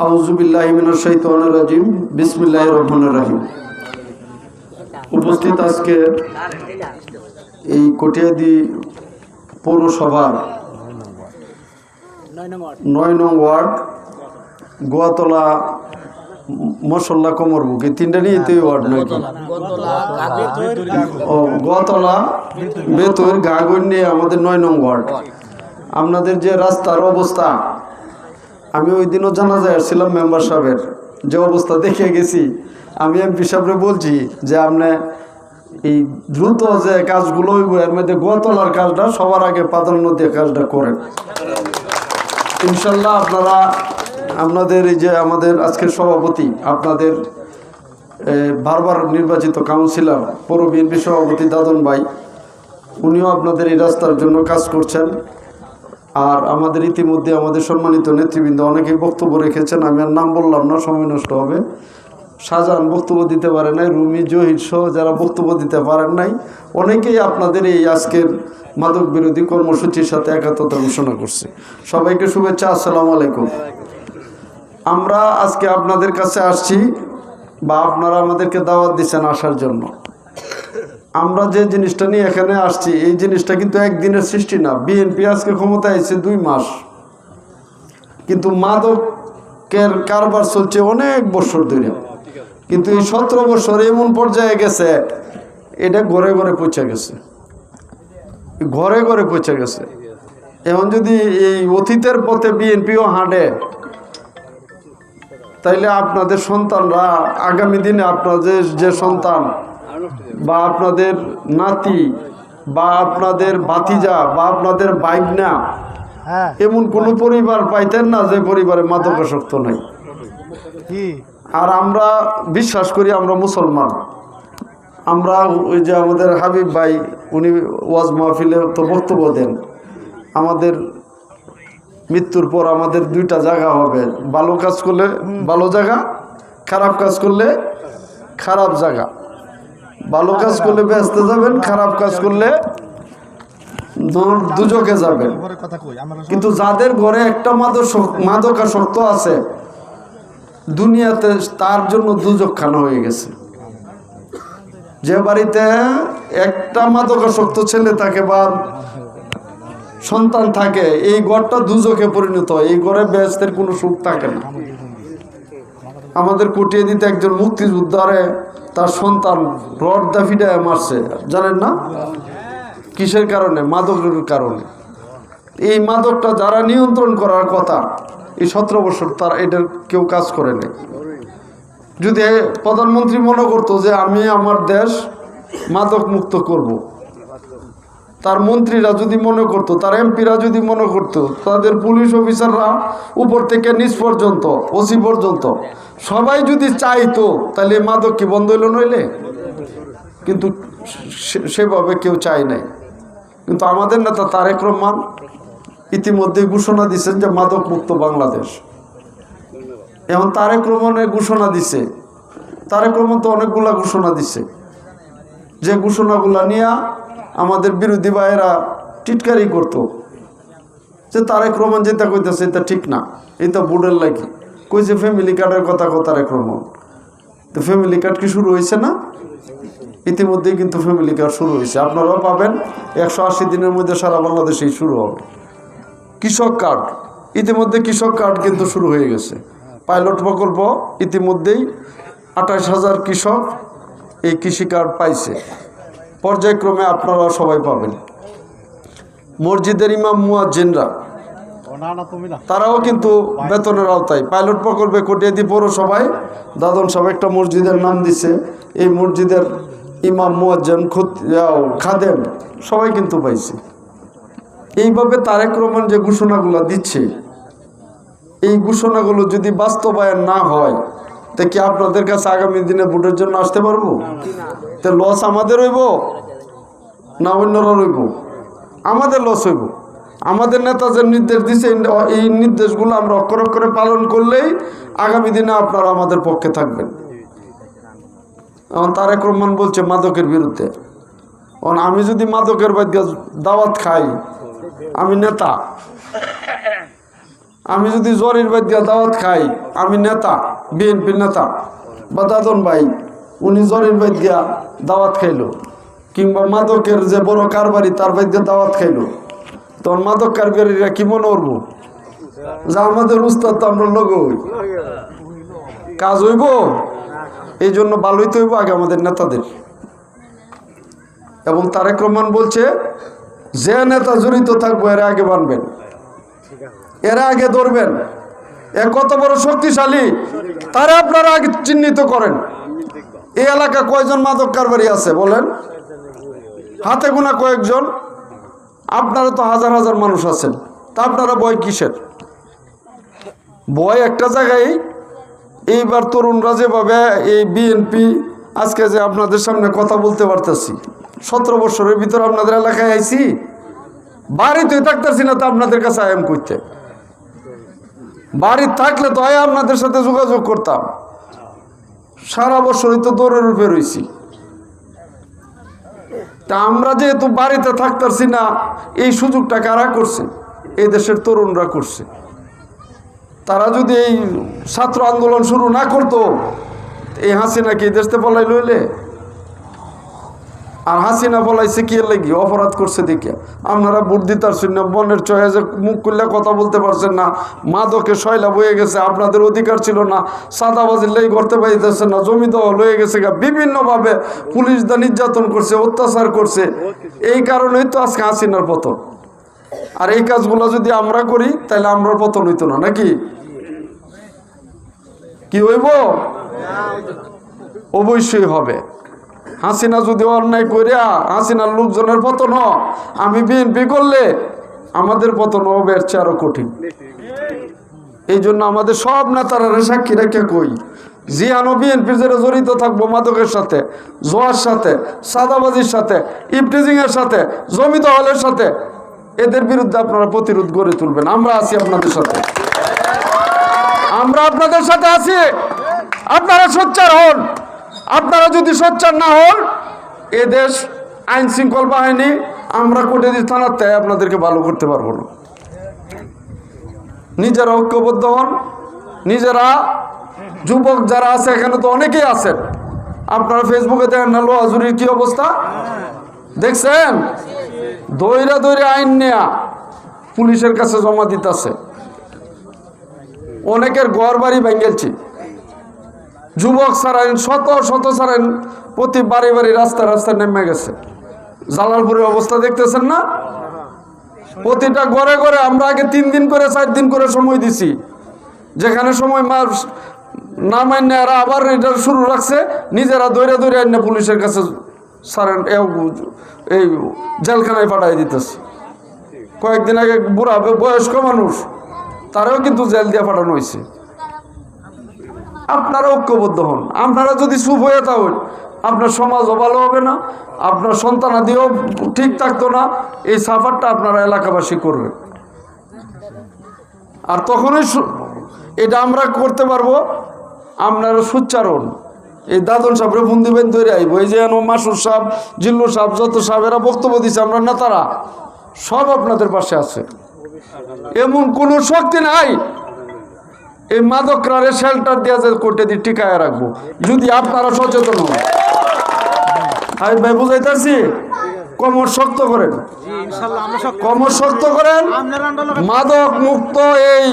আউযুবিল্লাহি মিনাশ শাইতানির রাজিম বিসমিল্লাহির রহমানির রহিম। উপস্থিত আজকে এই কটিয়াদি পৌরসভার ৯ নং ওয়ার্ড গোয়াতলা মশল্লা কোমরবুক এই তিনটা নিয়ে এই ওয়ার্ড নাকি গোয়াতলা বেতর গাগন নিয়ে আমাদের ৯ নং ওয়ার্ড। আপনাদের যে রাস্তার অবস্থা, আমি ওই দিনও জানাজায় আসছিলাম মেম্বার সাহেবের, যে অবস্থা দেখে গেছি। আমি এমপি সাহেবরে বলছি যে আপনি এই দ্রুত যে কাজগুলো এর মধ্যে গোয়াতলার কাজটা সবার আগে প্রাধান্য দিয়ে কাজটা করেন ইনশাল্লাহ। আপনাদের এই যে আমাদের আজকের সভাপতি, আপনাদের বারবার নির্বাচিত কাউন্সিলর পৌর বিএনপি সভাপতি দাদন ভাই, উনিও আপনাদের এই রাস্তার জন্য কাজ করছেন। আর আমাদের ইতিমধ্যে আমাদের সম্মানিত নেতৃবৃন্দ অনেকেই বক্তব্য রেখেছেন, আমি আর নাম বললাম না, সময় নষ্ট হবে। শাহজাহান বক্তব্য দিতে পারে নাই, রুমি জহির সহ যারা বক্তব্য দিতে পারেন নাই, অনেকেই আপনাদের এই আজকের মাদক বিরোধী কর্মসূচির সাথে একাত্মতা ঘোষণা করছে। সবাইকে শুভেচ্ছা, আসসালামু আলাইকুম। আমরা আজকে আপনাদের কাছে আসছি, বা আপনারা আমাদেরকে দাওয়াত দিচ্ছেন আসার জন্য। আমরা যে জিনিসটা নিয়ে এখানে আসছি, এই জিনিসটা কিন্তু একদিনের সৃষ্টি না। বিএনপি আজকে ক্ষমতায় এসেছে 2 মাস, কিন্তু মাদকের কারবার চলছে অনেক বছর ধরে। কিন্তু এই 17 বছর এমন পর্যায়ে গেছে, এটা ঘরে ঘরে পৌঁছে গেছে, ঘরে ঘরে পৌঁছে গেছে। এখন যদি এই অতীতের পথে বিএনপিও হাঁটে, তাইলে আপনাদের সন্তানরা আগামী দিনে, আপনাদের যে সন্তান বা আপনাদের নাতি বা আপনাদের ভাতিজা বা আপনাদের বাইগনা, এমন কোনো পরিবার পাইতেন না যে পরিবারে মাদকাসক্ত নাই। আর আমরা বিশ্বাস করি, আমরা মুসলমান। আমরা ওই যে আমাদের হাবিব ভাই, উনি ওয়াজ মাহফিলে তো বক্তব্য দেন, আমাদের মৃত্যুর পর আমাদের 2টা জায়গা হবে, ভালো কাজ করলে ভালো জায়গা, খারাপ কাজ করলে খারাপ জায়গা। ভালো কাজ করলে বেহেশতে যাবেন, খারাপ কাজ করলে দুজকে যাবেন। কিন্তু যাদের ঘরে একটা মাদকাসক্ত আছে, দুনিয়াতে তার জন্য দুজকখানা হয়ে গেছে। যে বাড়িতে একটা মাদকাসক্ত ছেলে থাকে বা সন্তান থাকে, এই ঘরটা দুজকে পরিণত হয়, এই ঘরে বেহেশতের কোনো সুখ থাকে না। আমাদের কটিয়াদিতে একজন মুক্তিযোদ্ধারে তার সন্তান রড দাফিডায় মারছে, জানেন না? কিসের কারণে? মাদকের কারণে। এই মাদকটা যারা নিয়ন্ত্রণ করার কথা, এই 17 বছর তারা এটার কেউ কাজ করে নাই। যদি প্রধানমন্ত্রী মনে করতো যে আমি আমার দেশ মাদক মুক্ত করব, তার মন্ত্রীরা যদি মনে করতো, তার এমপিরা যদি মনে করতো, তাদের পুলিশ অফিসাররা উপর থেকে নিচ পর্যন্ত, ওসি পর্যন্ত সবাই যদি চাইতো, তাহলে মাদক কি বন্ধ হইল নইলে? কিন্তু সেভাবে কেউ চায় নাই। কিন্তু আমাদের নেতা তারেক রহমান ইতিমধ্যে ঘোষণা দিচ্ছেন যে মাদক মুক্ত বাংলাদেশ। এখন তারেক রহমানের ঘোষণা দিছে, তারেক রহমান তো অনেকগুলা ঘোষণা দিছে, যে ঘোষণাগুলা নিয়ে আমাদের বিরোধী ভাইয়েরা টিটকারি করতো যে তারেক রহমান যেটা কইতেছে এটা ঠিক না, এটা বুডের লাগি কইছে ফ্যামিলি কার্ডের কথা তারেক রহমান। তো ফ্যামিলি কার্ড কি শুরু হয়েছে না? ইতিমধ্যেই কিন্তু ফ্যামিলি কার্ড শুরু হয়েছে, আপনারাও পাবেন। 180 দিনের মধ্যে সারা বাংলাদেশেই শুরু হবে। কৃষক কার্ড, ইতিমধ্যে কৃষক কার্ড কিন্তু শুরু হয়ে গেছে। পাইলট প্রকল্প, ইতিমধ্যেই 28,000 কৃষক এই কৃষি কার্ড পাইছে। পর্যায়ক্রমে আপনারা সবাই পাবেন। মসজিদের ইমাম মুয়াজ্জিনরা, তারাও কিন্তু বেতনের আওতায়। পাইলট প্রকল্পে কটিয়াদি পৌরসভায় দাদন সাহেব একটা মসজিদের নাম দিছে, এই মসজিদের ইমাম মুয়াজ্জিন খাদেম সবাই কিন্তু পাইছে। এইভাবে তারেক রহমান যে ঘোষণাগুলো দিচ্ছে, এই ঘোষণাগুলো যদি বাস্তবায়ন না হয়, তা কি আপনাদের কাছে আগামী দিনে ভোটের জন্য আসতে পারবো? তো লস আমাদের হইব না অন্যরা রইব? আমাদের লস হইব। আমাদের নেতা যে নির্দেশ দিচ্ছে, এই নির্দেশগুলো আমরা অক্ষরে অক্ষরে পালন করলেই আগামী দিনে আপনারা আমাদের পক্ষে থাকবেন। এখন তারেক রহমান বলছে মাদকের বিরুদ্ধে। আমি যদি মাদকের দাওয়াত খাই, আমি নেতা, আমি যদি জরির বাদ দিয়া দাওয়াত খাই, আমি নেতা, বিএনপির নেতা বা দাদন ভাই উনি জরির বাদ দিয়া দাওয়াত খাইলো, কিংবা মাদকের যে বড় কারবারি তার বাদ দিয়া দাওয়াত খাইলো, তখন মাদক কারবারিরা কি মনে করবো যে আমাদের উস্তাদ তো আমরা লোক হই, কাজ হইব। এই জন্য ভালোই তো হইব আগে আমাদের নেতাদের। এবং তারেক রহমান বলছে যে নেতা জড়িত থাকবো এরা আগে বানবেন, এরা আগে ধরবেন। এ কত বড় শক্তিশালী তারা আপনারা আগে চিহ্নিত করেন। এই এলাকা কয়জন মাদক কারবারি আছে বলেন? হাতে গোনা কয়েকজন। আপনারা তো হাজার হাজার মানুষ আছেন, তা আপনারা ভয় কিসের? ভয় একটা জায়গায়, এইবার তরুণরা যেভাবে এই বিএনপি আজকে যে আপনাদের সামনে কথা বলতে পারতেছি, 17 বছরের ভিতরে আপনাদের এলাকায় আইছি, বাড়িতেই থাকতেছি না তো আপনাদের কাছে আয়াম করতে। বাড়ি থাকলে তো আপনাদের সাথে যোগাযোগ করতাম। সারা বছরই তো দৌড়ের রূপে রয়েছি। তা আমরা যেহেতু বাড়িতে থাকতেছি না, এই সুযোগটা কারা করছে? এই দেশের তরুণরা করছে। তারা যদি এই ছাত্র আন্দোলন শুরু না করতো, এই হাসিনা কি দেশতে পলাই লইলে? আর হাসিনা পলাইছে কি লাগি? অপরাধ করছে দেখে আপনারা ভোট দিতারছেন না, মনের চয়ে যে মুখ খুললে কথা বলতে পারছেন না, মাদকে শয়লা বয়ে গেছে, আপনাদের অধিকার ছিল না, সাদাবাজির লেগে করতে পারিতেছেন না, জমি দখল হয়ে গেছে, বিভিন্নভাবে পুলিশ দা নির্যাতন করছে, অত্যাচার করছে। এই কারণেই তো আজকে হাসিনার পতন। আর এই কাজগুলো যদি আমরা করি তাহলে আমরা পতন হইতো না, নাকি? কি হইব? অবশ্যই হবে। হাসিনা যদি অন্যায় করিয়া হাসিনার লোকজনের পতন, আমি বিএনপি করলে আমাদের পতন হবে এর চেয়ে আরো কঠিন। এই জন্য আমাদের সব নেতারা সাক্ষী রেখে কই, জিয়ানো বিএনপির যারা জড়িত থাকবো মাদকের সাথে, জোয়ার সাথে, সাদাবাজির সাথে, ইফটিজিং এর সাথে, জমি দখলের সাথে, এদের বিরুদ্ধে আপনারা প্রতিরোধ গড়ে তুলবেন। আমরা আছি আপনাদের সাথে, আমরা আপনাদের সাথে আছি। আপনারা সোচ্চার হন। আপনারা যদি সোচ্চার না হন, এ দেশ আইন শৃঙ্খল বাহিনী, আমরা কোটে দিয়ে থানাতে আপনাদেরকে ভালো করতে পারবো না। নিজেরা ঐক্যবদ্ধ হন। নিজেরা যুবক যারা আছে, এখানে তো অনেকেই আছেন, আপনারা ফেসবুকে দেখেন না লোহাজুরির কি অবস্থা দেখছেন? দৈরা দৈরে আইন নেয়া পুলিশের কাছে জমা দিতেছে। অনেকের ঘর বাড়ি ভেঙেছি, যুবক সারাইন, শত শত সারাইন, প্রতি বাড়ি বাড়ি রাস্তা রাস্তায় নেমে গেছে। জালালপুরের অবস্থা দেখতেছেন না? প্রতিটা ঘরে ঘরে আমরা আগে 3 দিন করে 4 দিন করে সময় দিছি, যেখানে সময় না মান্য এরা আবার এটা শুরু রাখছে, নিজেরা দৌড়ে দৌড়ে আইনে পুলিশের কাছে সারেন, এই জেলখানায় পাঠাই দিতেছে। কয়েকদিন আগে বুড়া বয়স্ক মানুষ, তারাও কিন্তু জেল দিয়ে পাঠানো হয়েছে। আপনারা ঐক্যবদ্ধ হন। আপনারা যদি চুপ হয়ে থাকেন, আপনার সমাজও ভালো হবে না, আপনার সন্তানাদিও ঠিক থাকতো না। এই সাফারটা আপনারা এলাকাবাসী করবেন। আর তখনই এটা আমরা করতে পারবো, আপনারা সুচ্চারণ। এই দাদন সাহেবরে ফোন দিবেন, ধরে আইব। এই যে মাসুর সাহেব, জিল্লু সাহেব, যত সাহেব এরা বক্তব্য দিচ্ছে, আমরা নেতারা সব আপনাদের পাশে আছে। এমন কোনো শক্তি নাই এই মাদকরারে শেল্টার দিয়ে যে কোর্টে দিয়ে টিকায় রাখবো, যদি আপনারা সচেতন হন। আমি ভাই বুঝাইতেছি, কোমর শক্ত করেন, কোমর শক্ত করেন। মাদক মুক্ত এই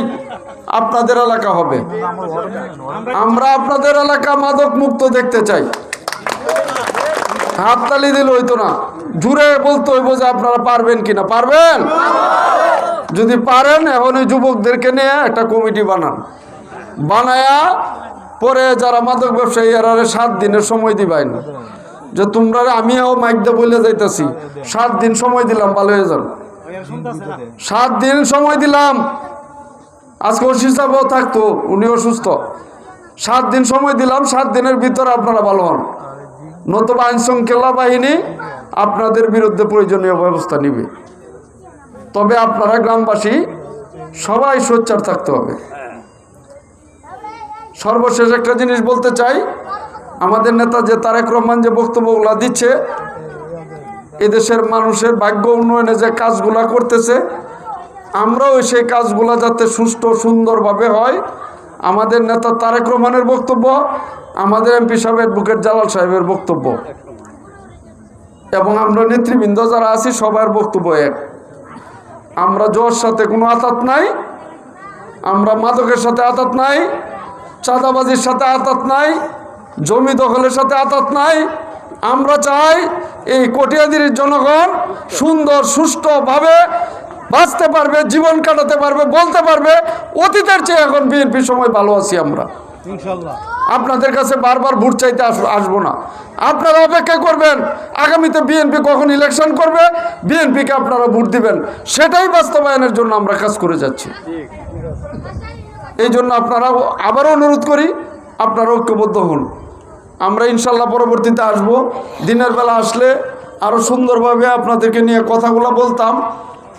আপনাদের এলাকা হবে। আমরা আপনাদের এলাকা মাদক মুক্ত দেখতে চাই। হাততালি দিলে হইতো না, জুড়ে বলতে হইব যে আপনারা পারবেন কিনা। পারবেন? যদি পারেন, এখন এই যুবকদেরকে নিয়ে একটা কমিটি বানান, বানায়া পরে যারা মাদক ব্যবসায়ী এরা 7 দিনের সময় দিবেন, যে তোমরা, আমিও মাইকদা বলে যাইতেছি, 7 দিন সময় দিলাম, ভালো হয়ে যান। 7 দিন সময় দিলাম। আজকে ওসি সাহেবও থাকতো, উনি অসুস্থ। 7 দিন সময় দিলাম, 7 দিনের ভিতরে আপনারা ভালো হন, নতুবা আইন শৃঙ্খলা বাহিনী আপনাদের বিরুদ্ধে প্রয়োজনীয় ব্যবস্থা নিবে। তবে আপনারা গ্রামবাসী সবাই সোচ্চার থাকতে হবে। সর্বশেষ একটা জিনিস বলতে চাই, আমাদের নেতা যে তারেক রহমান যে বক্তব্যগুলো দিচ্ছে, এদেশের মানুষের ভাগ্য উন্নয়নে যে কাজগুলা করতেছে, আমরাও সেই কাজগুলো যাতে সুষ্ঠু সুন্দরভাবে হয়। আমাদের নেতা তারেক রহমানের বক্তব্য, আমাদের এমপি সাহেব অ্যাডভোকেট জালাল সাহেবের বক্তব্য এবং আমরা নেতৃবৃন্দ যারা আছি সবার বক্তব্য এক। আমরা জোর সাথে কোনো আতাত নাই, আমরা মাদকের সাথে আতাত নাই, চাঁদাবাজির সাথে আতাত নাই, জমি দখলের সাথে আতাত নাই। আমরা চাই এই কটিয়াদির জনগণ সুন্দর সুষ্ঠুভাবে বাঁচতে পারবে, জীবন কাটাতে পারবে, বলতে পারবে অতীতের চেয়ে এখন বিএনপি সময় ভালো আছি আমরা ইনশাআল্লাহ। আপনাদের কাছে বারবার ভোট চাইতে আসবো না, আপনারা অপেক্ষা করবেন আগামীতে বিএনপি কখন ইলেকশন করবে, বিএনপিকে আপনারা ভোট দিবেন, সেটাই বাস্তবায়নের জন্য আমরা কাজ করে যাচ্ছি। এই জন্য আপনারা আবারও অনুরোধ করি, আপনারা ঐক্যবদ্ধ হন। আমরা ইনশাল্লাহ পরবর্তীতে আসব, দিনের বেলা আসলে আরও সুন্দরভাবে আপনাদেরকে নিয়ে কথাগুলো বলতাম।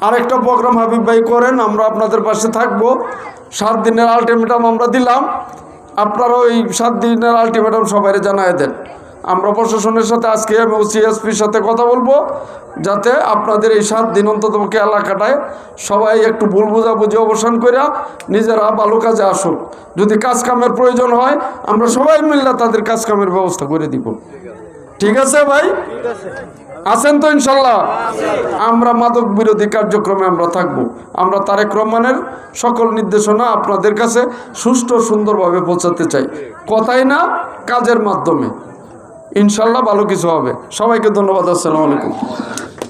আরেকটা প্রোগ্রাম হাবিব ভাই করেন, আমরা আপনাদের পাশে থাকব। 7 দিনের আলটিমেটাম আমরা দিলাম, আপনারাও এই 7 দিনের আলটিমেটাম সবাই জানায় দেন। আমরা প্রশাসনের সাথে আজকে আমি সিএসপির সাথে কথা বলবো, যাতে আপনাদের এই 7 দিন অন্ততপক্ষে এলাকাটায় সবাই একটু ভুল বোঝাবুঝি অবসান করে নিজেরা ভালো কাজে আসুক। যদি কাজ কামের প্রয়োজন হয় আমরা সবাই মিলে তাদের কাজ কামের ব্যবস্থা করে দিব। ঠিক আছে ভাই? আছেন তো ইনশাল্লাহ? আমরা মাদক বিরোধী কার্যক্রমে আমরা থাকবো। আমরা তারেক রহমানের সকল নির্দেশনা আপনাদের কাছে সুষ্ঠু সুন্দরভাবে পৌঁছাতে চাই, কথাই না কাজের মাধ্যমে। ইনশাল্লাহ ভালো কিছু হবে। সবাইকে ধন্যবাদ। আসসালামু আলাইকুম।